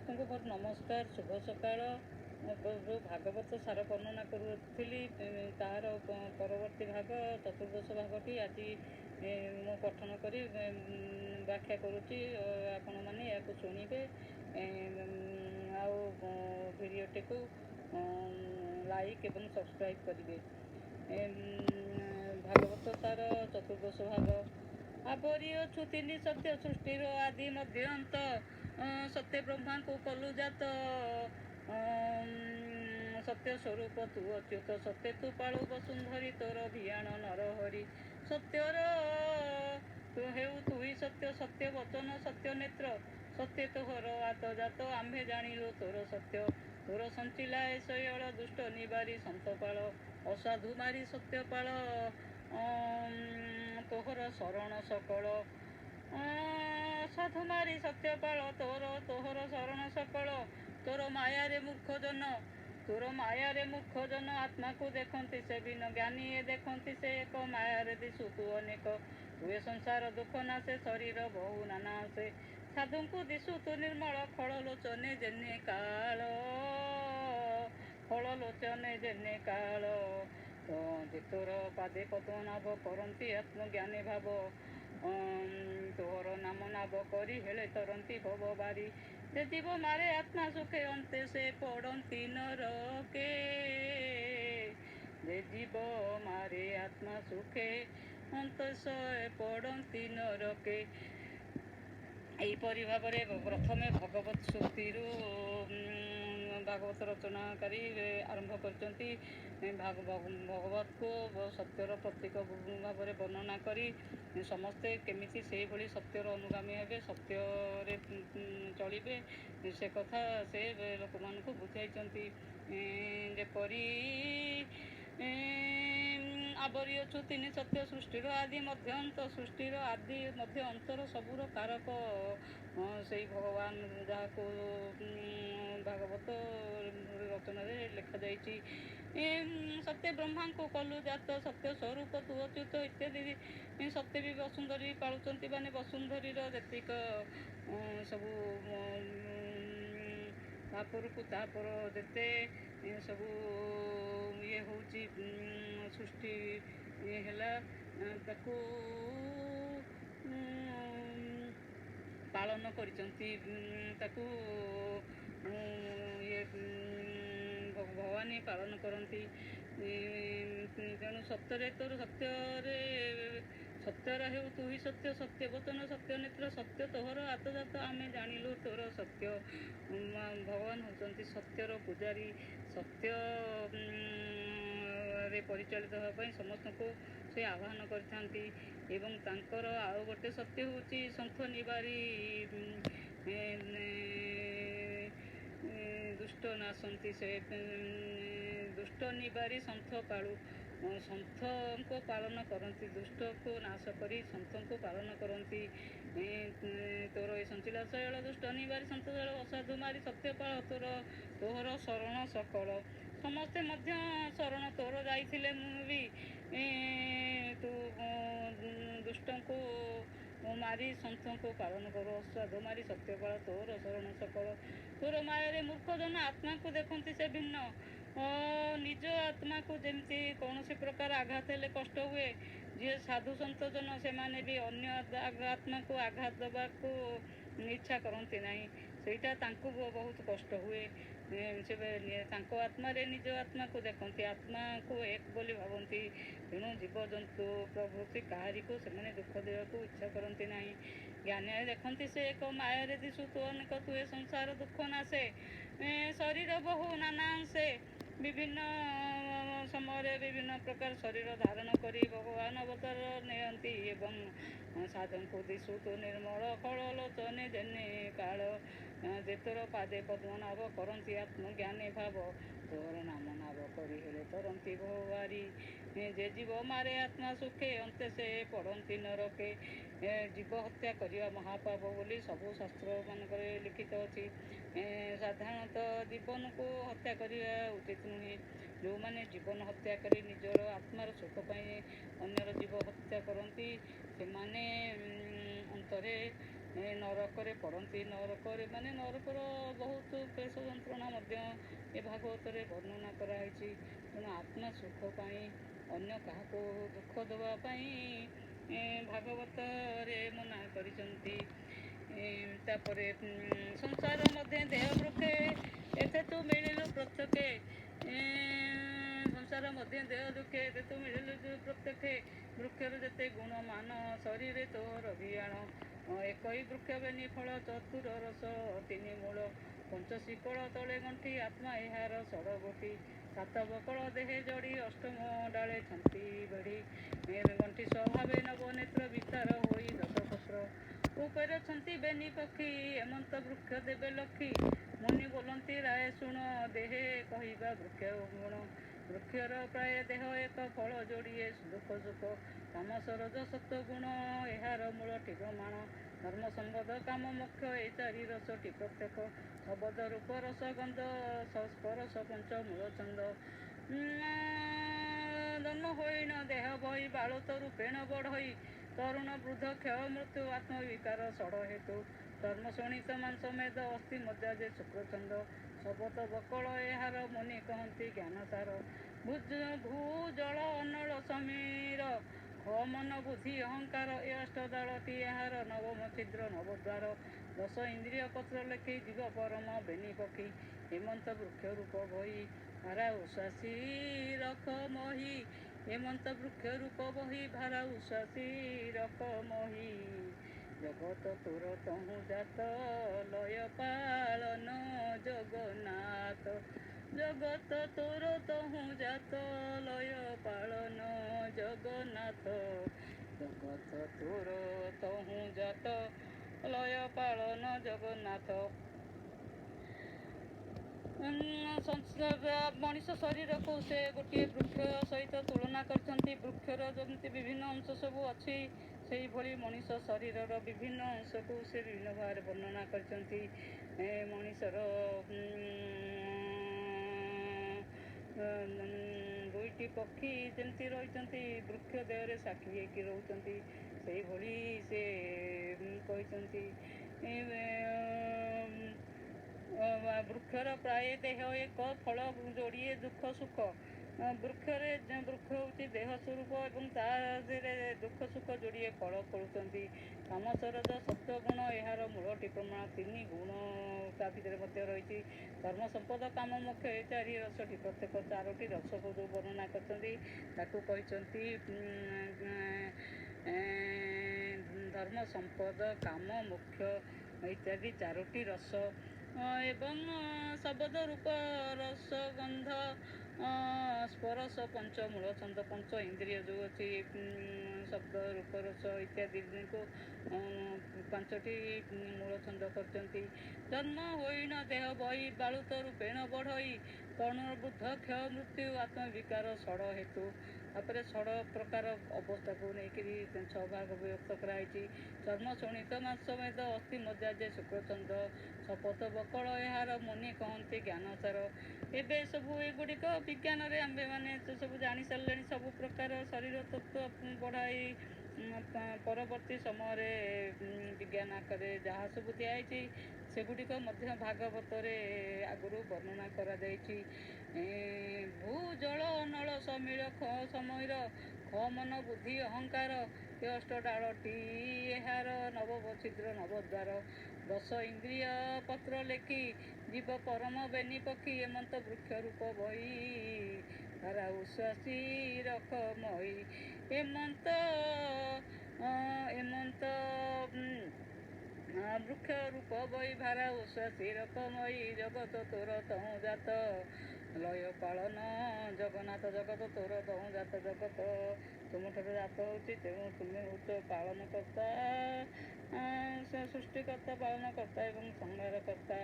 ସମସ୍ତଙ୍କୁ ମୋର ନମସ୍କାର, ଶୁଭ ସକାଳ। ଯେଉଁ ଭାଗବତ ସାର ବର୍ଣ୍ଣନା କରୁଥିଲି ତାହାର ପରବର୍ତ୍ତୀ ଭାଗ ଚତୁର୍ଦ୍ଦଶ ଭାଗଟି ଆଜି ମୁଁ ପଠନ କରି ବ୍ୟାଖ୍ୟା କରୁଛି। ଆପଣମାନେ ଏହାକୁ ଶୁଣିବେ ଆଉ ଭିଡ଼ିଓଟିକୁ ଲାଇକ୍ ଏବଂ ସବସ୍କ୍ରାଇବ୍ କରିବେ। ଭାଗବତ ସାର ଚତୁର୍ଦ୍ଦଶ ଭାଗ। ଆବରି ଅଛୁ ତିନି ସତ୍ୟ ସୃଷ୍ଟିର ଆଦି ମଧ୍ୟ ଅନ୍ତ, ସତ୍ୟ ବ୍ରହ୍ମାଙ୍କୁ କଲୁ ଜାତ, ସତ୍ୟ ସ୍ୱରୂପ ତୁ ଅଚ୍ୟୁତ, ସତ୍ୟ ତୁ ପାଳୁ ବସୁନ୍ଧରି, ତୋର ଭିଆଣ ନରହରି। ସତ୍ୟର ତୁ ହେଉ ତୁଇ ସତ୍ୟ, ସତ୍ୟ ବଚନ ସତ୍ୟ ନେତ୍ର, ସତ୍ୟ ତୋହର ଆତଜାତ, ଆମ୍ଭେ ଜାଣିଲୁ ତୋର ସତ୍ୟ। ତୋର ସଞ୍ଚିଲା ଏ ଶୈଳ ଦୁଷ୍ଟ ନିବାରି, ସନ୍ତପାଳ ଅସାଧୁ ମାରି ସତ୍ୟପାଳ, ତୋହର ଶରଣ ସକଳ। ସାଧୁ ମାରି ସତ୍ୟପାଳ ତୋହର ଶରଣ ସକଳ। ତୋର ମାୟାରେ ମୂର୍ଖ ଜନ, ତୋର ମାୟାରେ ମୂର୍ଖ ଜନ, ଆତ୍ମାକୁ ଦେଖନ୍ତି ସେ ବିନ, ଜ୍ଞାନୀ ଏ ଦେଖନ୍ତି ସେ ଏକ, ମାୟାରେ ଦିଶୁ ତୁ ଅନେକ। ତୁଏ ସଂସାର ଦୁଃଖ ନାଶେ, ଶରୀର ବହୁ ନାନା ଆସେ, ସାଧୁଙ୍କୁ ଦିଶୁ ତୁ ନିର୍ମଳ, ଫଳ ଲୋଚନେ ଯେନେ କାଳ, ଫଳ ଲୋଚନେ ଯେନେ କାଳ। ତୋର ପାଦେ ପଦ୍ମନାଭ କରନ୍ତି ଆତ୍ମଜ୍ଞାନେ ଭାବ, ତୋହର ନାମ ନାବ କରି ହେଳେ ତରନ୍ତି ଭବ ବାରି। ଯେ ଜୀବ ମାରେ ଆତ୍ମା ସୁଖେ, ଅନ୍ତେ ସେ ପଡ଼ନ୍ତି ନରକେ, ଯେ ଜୀବ ମାରେ ଆତ୍ମା ସୁଖେ, ଅନ୍ତେ ସେ ପଡ଼ନ୍ତି ନରକେ। ଏହିପରି ଭାବରେ ପ୍ରଥମେ ଭଗବତ ସୂକ୍ତିରୁ ଭାଗବତ ରଚନାକାରୀ ଆରମ୍ଭ କରିଛନ୍ତି। ଭଗବତକୁ ସତ୍ୟର ପ୍ରତୀକ ଭାବରେ ବର୍ଣ୍ଣନା କରି ସମସ୍ତେ କେମିତି ସେଇଭଳି ସତ୍ୟର ଅନୁଗାମୀ ହେବେ, ସତ୍ୟରେ ଚଳିବେ, ସେ କଥା ସେ ଲୋକମାନଙ୍କୁ ବୁଝାଇଛନ୍ତି। ଯେପରି ଆବରି ଅଛୁ ତିନି ସତ୍ୟ ସୃଷ୍ଟିର ଆଦି ମଧ୍ୟ ଅନ୍ତ, ସୃଷ୍ଟିର ଆଦି ମଧ୍ୟ ଅନ୍ତର ସବୁର କାରକ ସେଇ ଭଗବାନ, ଯାହାକୁ ଭାଗବତ ରଚନାରେ ଲେଖାଯାଇଛି। ସତ୍ୟ ବ୍ରହ୍ମାଙ୍କୁ କଲୁ ଜାତ, ସତ୍ୟ ସ୍ୱରୂପ ତୁ ଅଚ୍ୟୁତ ଇତ୍ୟାଦି। ସତ୍ୟ ବି ବସୁନ୍ଧରି ପାଳୁଛନ୍ତି, ମାନେ ବସୁନ୍ଧରିର ଯେତିକ ସବୁ ତାପରକୁ ତାପର ଯେତେ ସବୁ ଇଏ ହେଉଛି ସୃଷ୍ଟି ହେଲା, ତାକୁ ପାଳନ କରିଛନ୍ତି, ତାକୁ ଭଗବାନ ପାଳନ କରନ୍ତି। ତେଣୁ ସତ୍ୟରେ ତୋର ସତ୍ୟର ହେଉ ତୁହି ସତ୍ୟ, ସତ୍ୟ ବଚନ ସତ୍ୟ ନେତ୍ର, ସତ୍ୟ ତୋହର ଆତଜାତ, ଆମେ ଜାଣିଲୁ ତୋର ସତ୍ୟ। ଭଗବାନ ହେଉଛନ୍ତି ସତ୍ୟର ପୂଜାରୀ। ସତ୍ୟରେ ପରିଚାଳିତ ହେବା ପାଇଁ ସମସ୍ତଙ୍କୁ ସେ ଆହ୍ୱାନ କରିଥାନ୍ତି। ଏବଂ ତାଙ୍କର ଆଉ ଗୋଟେ ସତ୍ୟ ହେଉଛି ଶଙ୍ଖ ନିବାରି, ଦୁଷ୍ଟ ନାଶନ୍ତି, ସେ ଦୁଷ୍ଟ ନିବାରି ସନ୍ଥ ପାଳୁ, ସନ୍ଥଙ୍କୁ ପାଳନ କରନ୍ତି, ଦୁଷ୍ଟକୁ ନାଶ କରି ସନ୍ଥଙ୍କୁ ପାଳନ କରନ୍ତି। ତୋର ଏ ସଞ୍ଚିଲା ଶୈଳ ଦୁଷ୍ଟ ନିବାରି, ସନ୍ଥ ଶୈଳ ଅସାଧୁ ମାରି ସତ୍ୟପାଳ, ତୋହର ଶରଣ ସକଳ। ସମସ୍ତେ ମଧ୍ୟ ଶରଣ ତୋର ଯାଇଥିଲେ ବି ତୁ ଦୁଷ୍ଟଙ୍କୁ ମାରି ସନ୍ଥଙ୍କୁ ପାଳନ କରୁ, ଅସାଧୁ ମାରି ସତ୍ୟପାଳ ତୋର ଶରଣ ସକଳ। ତୋର ମାୟାରେ ମୂର୍ଖ ଜନ, ଆତ୍ମାକୁ ଦେଖନ୍ତି ସେ ଭିନ୍ନ, ନିଜ ଆତ୍ମାକୁ ଯେମିତି କୌଣସି ପ୍ରକାର ଆଘାତ ହେଲେ କଷ୍ଟ ହୁଏ, ଯିଏ ସାଧୁ ସନ୍ଥ ଜନ ସେମାନେ ବି ଅନ୍ୟ ଆତ୍ମାକୁ ଆଘାତ ଦେବାକୁ ଇଚ୍ଛା କରନ୍ତି ନାହିଁ, ସେଇଟା ତାଙ୍କୁ ବହୁତ କଷ୍ଟ ହୁଏ। ସେ ତାଙ୍କ ଆତ୍ମାରେ ନିଜ ଆତ୍ମାକୁ ଦେଖନ୍ତି, ଆତ୍ମାକୁ ଏକ ବୋଲି ଭାବନ୍ତି। ତେଣୁ ଜୀବଜନ୍ତୁ ପ୍ରଭୃତି କାହାରିକୁ ସେମାନେ ଦୁଃଖ ଦେବାକୁ ଇଚ୍ଛା କରନ୍ତି ନାହିଁ। ଜ୍ଞାନରେ ଦେଖନ୍ତି ସେ ଏକ, ମାୟାରେ ଦିଶୁ ତୁ ଅନେକ, ତୁଏ ସଂସାର ଦୁଃଖ ନାଶେ, ଶରୀର ବହୁ ନାନା ଅଂଶେ, ବିଭିନ୍ନ ସମୟରେ ବିଭିନ୍ନ ପ୍ରକାର ଶରୀର ଧାରଣ କରି ଭଗବାନ ଅବତାର ନିଅନ୍ତି। ଏବଂ ସାଧୁଙ୍କୁ ଦିଶୁ ତୁ ନିର୍ମଳ, ଫଳ ଲୋଚନେ ଯେନେ କାଳ, ଯେ ତୋର ପାଦେ ପଦ୍ମନାଭ କରନ୍ତି ଆତ୍ମଜ୍ଞାନେ ଭାବ, ତୋର ନାମ ନାବ କରି ହେଳେ ତରନ୍ତି ଭବାରି। ଯେ ଜୀବ ମାରେ ଆତ୍ମା ସୁଖେ, ଅନ୍ତେ ସେ ପଡ଼ନ୍ତି ନରକେ। ଜୀବ ହତ୍ୟା କରିବା ମହାପାପ ବୋଲି ସବୁ ଶାସ୍ତ୍ର ମାନଙ୍କରେ ଲିଖିତ ଅଛି। ସାଧାରଣତଃ ଜୀବନକୁ ହତ୍ୟା କରିବା ଉଚିତ ନୁହେଁ। ଯେଉଁମାନେ ଜୀବନ ହତ୍ୟା କରି ନିଜର ଆତ୍ମାର ସୁଖ ପାଇଁ ଅନ୍ୟର ଜୀବ ହତ୍ୟା କରନ୍ତି, ସେମାନେ ଅନ୍ତରେ ନରକରେ ପଡ଼ନ୍ତି। ନରକରେ ମାନେ ନରକର ବହୁତ କ୍ଲେଶ ଯନ୍ତ୍ରଣା ମଧ୍ୟ ଏ ଭାଗବତରେ ବର୍ଣ୍ଣନା କରାହେଇଛି। ତେଣୁ ଆତ୍ମା ସୁଖ ପାଇଁ ଅନ୍ୟ କାହାକୁ ଦୁଃଖ ଦେବା ପାଇଁ ଭାଗବତରେ ମନା କରିଛନ୍ତି। ତାପରେ ସଂସାର ମଧ୍ୟ ଦେହ ବୃକ୍ଷେ ଏତେ ତୁ ମିଳିଲୁ ପ୍ରତ୍ୟକ୍ଷେ, ସଂସାର ମଧ୍ୟ ଦେହ ଦୁଃଖେ ଏତେ ତୁ ମିଳିଲୁ ପ୍ରତ୍ୟକ୍ଷେ, ବୃକ୍ଷର ଯେତେ ଗୁଣ ମାନ ଶରୀରେ ତୋର ବିଆଣ, ଏକଇ ବୃକ୍ଷ ବେନି ଫଳ ଚତୁର ରସ ତିନି ମୂଳ, ପଞ୍ଚଶିକଳ ତଳେ ଗଣ୍ଠି ଆତ୍ମା ଏହାର ଷଡ଼ଗୋଟି, ସାତ ବକଳ ଦେହେ ଜଡ଼ି ଅଷ୍ଟମ ଡାଳେ ଛନ୍ତି ବେଢ଼ି, ଗଣ୍ଠି ସ୍ୱଭାବେ ନବ ନେତ୍ର ବିସ୍ତାର ହୋଇ ଦଶପତ୍ର, ଉପରେ ଅଛନ୍ତି ବେନି ପକ୍ଷୀ ଏମନ୍ତ ବୃକ୍ଷ ଦେବେ ଲକ୍ଷୀ, ମୁନି ବୋଲନ୍ତି ରାୟ ଶୁଣ ଦେହେ କହିବା ବୃକ୍ଷ ଗୁଣ, ବୃକ୍ଷର ପ୍ରାୟ ଦେହ ଏକ ଫଳ ଯୋଡ଼ିଏ ଦୁଃଖ ସୁଖ, ତାମସ ରଜ ସତ୍ୱ ଗୁଣ ଏହାର ମୂଳଟି ପ୍ରମାଣ, ଧର୍ମ ସମ୍ବଦ କାମ ମୋକ୍ଷ ଏ ଚାରି ରସଟି ପ୍ରତ୍ୟେକ, ଶବଦ ରୂପ ରସ ଗନ୍ଧ ସ୍ପରଶ ପଞ୍ଚ ମୂଳ ଛନ୍ଦ, ଜନ୍ମ ହୋଇଣ ଦେହ ବହି ବାଳୁତ ରୂପେଣ ବଢ଼ଇ, ତରୁଣ ବୃଦ୍ଧ କ୍ଷୟ ମୃତ୍ୟୁ ଆତ୍ମବିକାର ଷଡ଼ ହେତୁ, ଧର୍ମ ଶୋଣିତ ମାଂସ ମେଦ ଅସ୍ଥି ମଜ୍ଜା ଯେ ଶୁକ୍ରଛନ୍ଦ, ଶବତ ବକଳ ଏହାର ମୁନି କହନ୍ତି ଜ୍ଞାନ ସାର, ଭୂ ଜଳ ଅନଳ ସମୀର ମନ ବୁଦ୍ଧି ଅହଙ୍କାର, ଏ ଅଷ୍ଟଦାଳଟି ଏହାର ନବମ ଛିଦ୍ର ନବଦ୍ୱାର, ଦଶ ଇନ୍ଦ୍ରିୟ ପତ୍ର ଲେଖି ଯିବ ପରମ ବେନି ପକ୍ଷୀ, ହେମନ୍ତ ବୃକ୍ଷ ରୂପ ବହି ଭାରା ଉଶ୍ୱାସୀ ରଖ ମହି, ହେମନ୍ତ ବୃକ୍ଷ ରୂପ ବହି ଭାରା ଉଶ୍ୱାସୀ ରଖ ମହି, ଜଗତ ତୋର ତହୁଁ ଜାତ ଲୟ ପାଳନ ଜଗନ୍ନାଥ, ଜଗତ ତୋର ତହୁଁ ଜାତ ଲୟ ପାଳନ ଜଗନ୍ନାଥ, ଜଗତ ତୋର ତହୁଁ ଜାତ ଲୟ ପାଳନ ଜଗନ୍ନାଥ। ମଣିଷ ଶରୀରକୁ ସେ ଗୋଟିଏ ବୃକ୍ଷ ସହିତ ତୁଳନା କରିଛନ୍ତି। ବୃକ୍ଷର ଯେମିତି ବିଭିନ୍ନ ଅଂଶ ସବୁ ଅଛି, ସେହିଭଳି ମଣିଷ ଶରୀରର ବିଭିନ୍ନ ଅଂଶକୁ ସେ ବିଭିନ୍ନ ଭାବରେ ବର୍ଣ୍ଣନା କରିଛନ୍ତି। ମଣିଷର ଦୁଇଟି ପକ୍ଷୀ ଯେମିତି ରହିଛନ୍ତି ବୃକ୍ଷ ଦେହରେ ସାକ୍ଷୀ ହେଇକି ରହୁଛନ୍ତି, ସେଇଭଳି ସେ କହିଛନ୍ତି। ବୃକ୍ଷର ପ୍ରାୟ ଦେହ ଏକ ଫଳ ଯୋଡ଼ିଏ ଦୁଃଖ ସୁଖ, ବୃକ୍ଷ ହେଉଛି ଦେହ ସ୍ୱରୂପ ଏବଂ ତା ଦେହରେ ଦୁଃଖ ସୁଖ ଯୋଡ଼ିଏ ଫଳ ଫଳୁଛନ୍ତି। କାମସରଜ ସତ୍ୱଗୁଣ ଏହାର ମୂଳଟି ପ୍ରମାଣ, ତିନି ଗୁଣ ତା ଭିତରେ ମଧ୍ୟ ରହିଛି। ଧର୍ମ ସମ୍ପଦ କାମ ମୋକ୍ଷ ଏ ଚାରି ରସଟି ପ୍ରତ୍ୟେକ, ଚାରୋଟି ରସକୁ ଯେଉଁ ବର୍ଣ୍ଣନା କରିଛନ୍ତି ତାକୁ କହିଛନ୍ତି ଧର୍ମ ସମ୍ପଦ କାମ ମୋକ୍ଷ ଇତ୍ୟାଦି ଚାରୋଟି ରସ, ଏବଂ ଶବଦ ରୂପ ରସ ଗନ୍ଧ ସ୍ପରଶ ପଞ୍ଚ ମୂଳ ଛନ୍ଦ, ପଞ୍ଚ ଇନ୍ଦ୍ରିୟ ଯେଉଁ ଅଛି ଶବ୍ଦ ରୂପ ରସ ଇତ୍ୟାଦିକୁ ପାଞ୍ଚଟି ମୂଳ ଛନ୍ଦ କରିଛନ୍ତି। ଜନ୍ମ ହୋଇଣ ଦେହ ବହି ବାଳୁତ ରୂପେଣ ବଢ଼ଇ, ତରୁଣ ବୃଦ୍ଧ କ୍ଷୟ ମୃତ୍ୟୁ ଆତ୍ମବିକାର ଷଡ଼ ହେତୁ, ତାପରେ ଷଡ଼ ପ୍ରକାର ଅବସ୍ଥାକୁ ନେଇକରି 6 ଭାଗ ବିଭକ୍ତ କରାଯାଇଛି। ଚର୍ମ ଶୋଣିତ ମାଂସ ମେଦ ଅସ୍ଥି ମଜ୍ଜା ଯେ ଶୁକ୍ରଛନ୍ଦ, ଶପଥ ବକଳ ଏହାର ମୁନି କହନ୍ତି ଜ୍ଞାନ ସାର। ଏବେ ସବୁ ଏଗୁଡ଼ିକ ବିଜ୍ଞାନରେ ଆମ୍ଭେମାନେ ସବୁ ଜାଣିସାରିଲେଣି। ସବୁ ପ୍ରକାର ଶରୀର ତତ୍ତ୍ୱ ପଢ଼ାଇ ପରବର୍ତ୍ତୀ ସମୟରେ ବିଜ୍ଞାନ ଆକାରରେ ଯାହା ସବୁ ଦିଆଯାଇଛି ସେଗୁଡ଼ିକ ମଧ୍ୟ ଭାଗବତରେ ଆଗରୁ ବର୍ଣ୍ଣନା କରାଯାଇଛି। ଭୂ ଜଳ ନଳ ସମୀର ସମୟର ମନ ବୁଦ୍ଧି ଅହଙ୍କାର, ଏ ଅଷ୍ଟଡାଳଟି ଏହାର ନବମ ଛିଦ୍ର ନବଦ୍ୱାର, ଦଶ ଇନ୍ଦ୍ରିୟ ପତ୍ର ଲେଖି ଯିବ ପରମ ବେନି ପକ୍ଷୀ, ଏମନ୍ତ ବୃକ୍ଷ ରୂପ ବହି ଭାରା ଉଶ୍ୱାସୀ ରଖ ମହି, ଏମନ୍ତ ବୃକ୍ଷ ରୂପ ବହି ଭାରା ଉଶ୍ୱାସୀ ରଖ ମହି, ଜଗତ ତୋର ତହୁଁ ଜାତ ଲୟ ପାଳନ ଜଗନ୍ନାଥ, ଜଗତ ତୋର ତହୁଁ ଜାତ, ଜଗତ ତୁମଠାରୁ ଜାତ ହେଉଛି, ତେଣୁ ତୁମେ ହେଉଛ ପାଳନକର୍ତ୍ତା, ସୃଷ୍ଟିକର୍ତ୍ତା, ପାଳନକର୍ତ୍ତା ଏବଂ ସଂହାରକର୍ତ୍ତା।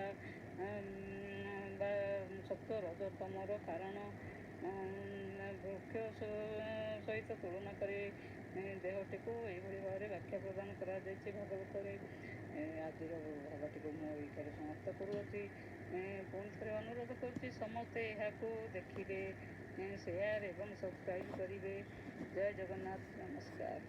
ବା ସତ୍ୟ ରଜ ତମର କାରଣ, ବୃକ୍ଷ ସହିତ ତୁଳନା କରି ଦେହଟିକୁ ଏହିଭଳି ଭାବରେ ବ୍ୟାଖ୍ୟା ପ୍ରଦାନ କରାଯାଇଛି ଭାଗବତରେ। ଆଜିର ଭାଗଟିକୁ ମୁଁ ଏଇଠାରେ ସମାପ୍ତ କରୁଅଛି। ପୁଣି ଥରେ ଅନୁରୋଧ କରୁଛି ସମସ୍ତେ ଏହାକୁ ଦେଖିବେ, ସେୟାର ଏବଂ ସବସ୍କ୍ରାଇବ୍ କରିବେ। ଜୟ ଜଗନ୍ନାଥ, ନମସ୍କାର।